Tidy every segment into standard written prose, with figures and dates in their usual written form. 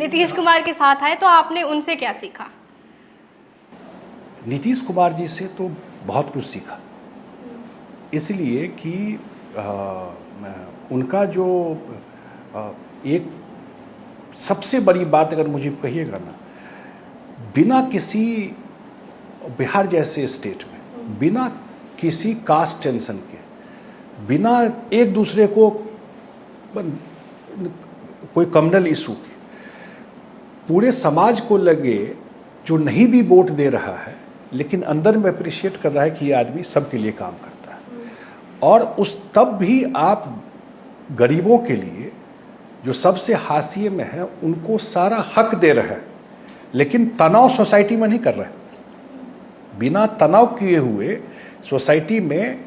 नीतीश कुमार के साथ आए तो आपने उनसे क्या सीखा? नीतीश कुमार जी से तो बहुत कुछ सीखा, इसलिए कि उनका जो एक सबसे बड़ी बात अगर मुझे कहिएगा ना, बिना किसी, बिहार जैसे स्टेट में बिना किसी कास्ट टेंशन के, बिना एक दूसरे को कोई कम्युनल इशू के, पूरे समाज को लगे जो नहीं भी वोट दे रहा है लेकिन अंदर में अप्रिशिएट कर रहा है कि ये आदमी सबके लिए काम करता है, और उस तब भी आप गरीबों के लिए जो सबसे हाशिए में है उनको सारा हक दे रहे हैं, लेकिन तनाव सोसाइटी में नहीं कर रहे। बिना तनाव किए हुए सोसाइटी में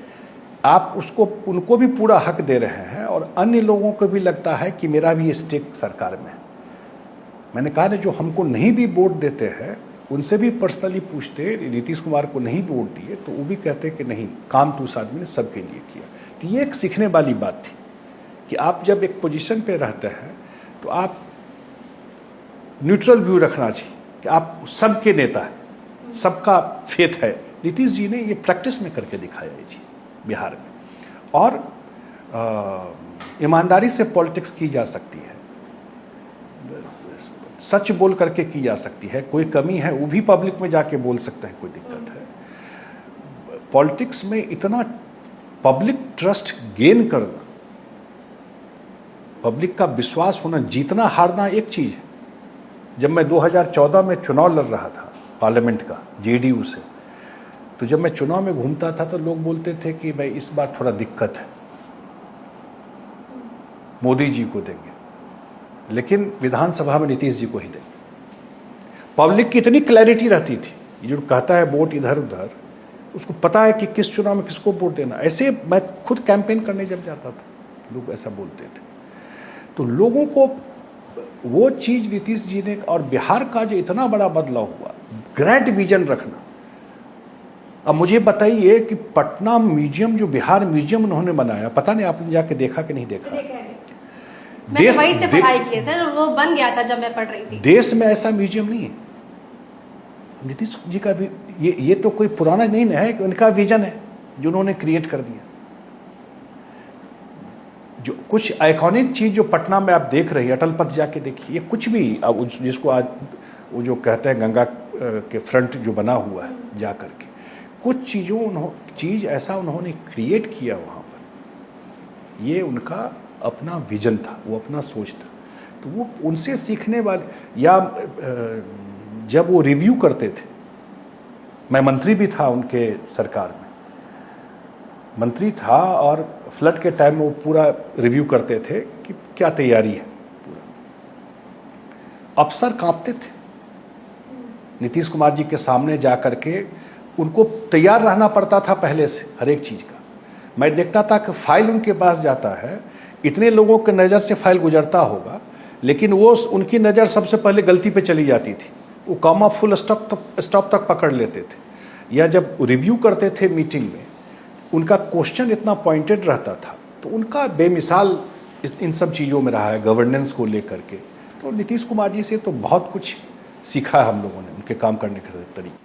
आप उसको, उनको भी पूरा हक दे रहे हैं, और अन्य लोगों को भी लगता है कि मेरा भी स्टेक सरकार में है। मैंने कहा ना, जो हमको नहीं भी वोट देते हैं उनसे भी पर्सनली पूछते, नीतीश कुमार को नहीं वोट दिए तो वो भी कहते कि नहीं, काम तो उस आदमी ने सबके लिए किया। तो ये एक सीखने वाली बात थी कि आप जब एक पोजीशन पे रहते हैं तो आप न्यूट्रल व्यू रखना चाहिए कि आप सबके नेता हैं, सबका फेथ है। नीतीश जी ने ये प्रैक्टिस में करके दिखाया है जी बिहार में, और ईमानदारी से पॉलिटिक्स की जा सकती है, सच बोल करके की जा सकती है। कोई कमी है वो भी पब्लिक में जाके बोल सकते हैं, कोई दिक्कत है। पॉलिटिक्स में इतना पब्लिक ट्रस्ट गेन करना, पब्लिक का विश्वास होना, जीतना हारना एक चीज है। जब मैं 2014 में चुनाव लड़ रहा था पार्लियामेंट का जेडीयू से, तो जब मैं चुनाव में घूमता था तो लोग बोलते थे कि भाई इस बार थोड़ा दिक्कत है, मोदी जी को देंगे लेकिन विधानसभा में नीतीश जी को ही देंगे। पब्लिक की इतनी क्लैरिटी रहती थी, ये जो कहता है वोट इधर उधर, उसको पता है कि किस चुनाव में किसको वोट देना। ऐसे मैं खुद कैंपेन करने जब जाता था लोग ऐसा बोलते थे, तो लोगों को वो चीज नीतीश जी ने, और बिहार का जो इतना बड़ा बदलाव हुआ, ग्रैंड विजन रखना। अब मुझे बताइए कि पटना म्यूजियम, जो बिहार म्यूजियम उन्होंने बनाया, पता नहीं आपने जाके देखा कि नहीं देखा? मैंने वहीं से पढ़ाई की है सर, वो बन गया था जब मैं पढ़ रही थी। देश में ऐसा म्यूजियम नहीं है। नीतीश जी का भी ये तो कोई पुराना नहीं है कि उनका विजन है जो उन्होंने क्रिएट कर दिया। जो कुछ आइकॉनिक चीज जो पटना में आप देख रही है, अटल पथ जाके देखिए, ये कुछ भी अब जिसको आज वो जो कहते हैं गंगा के फ्रंट जो बना हुआ है जा करके, कुछ चीज ऐसा उन्होंने क्रिएट किया वहां पर। ये उनका अपना विजन था, वो अपना सोच था। तो वो उनसे सीखने वाले, या जब वो रिव्यू करते थे, मैं मंत्री भी था उनके सरकार में, मंत्री था, और फ्लड के टाइम में वो पूरा रिव्यू करते थे कि क्या तैयारी है। अफसर कांपते थे नीतीश कुमार जी के सामने जा करके, उनको तैयार रहना पड़ता था पहले से हर एक चीज का। मैं देखता था कि फाइल उनके पास जाता है, इतने लोगों के नज़र से फाइल गुजरता होगा, लेकिन वो उनकी नज़र सबसे पहले गलती पे चली जाती थी। वो कॉमा फुल स्टॉप तक पकड़ लेते थे, या जब रिव्यू करते थे मीटिंग में, उनका क्वेश्चन इतना पॉइंटेड रहता था। तो उनका बेमिसाल इन सब चीज़ों में रहा है, गवर्नेंस को लेकर के। तो नीतीश कुमार जी से तो बहुत कुछ सीखा है हम लोगों ने, उनके काम करने के तरीके।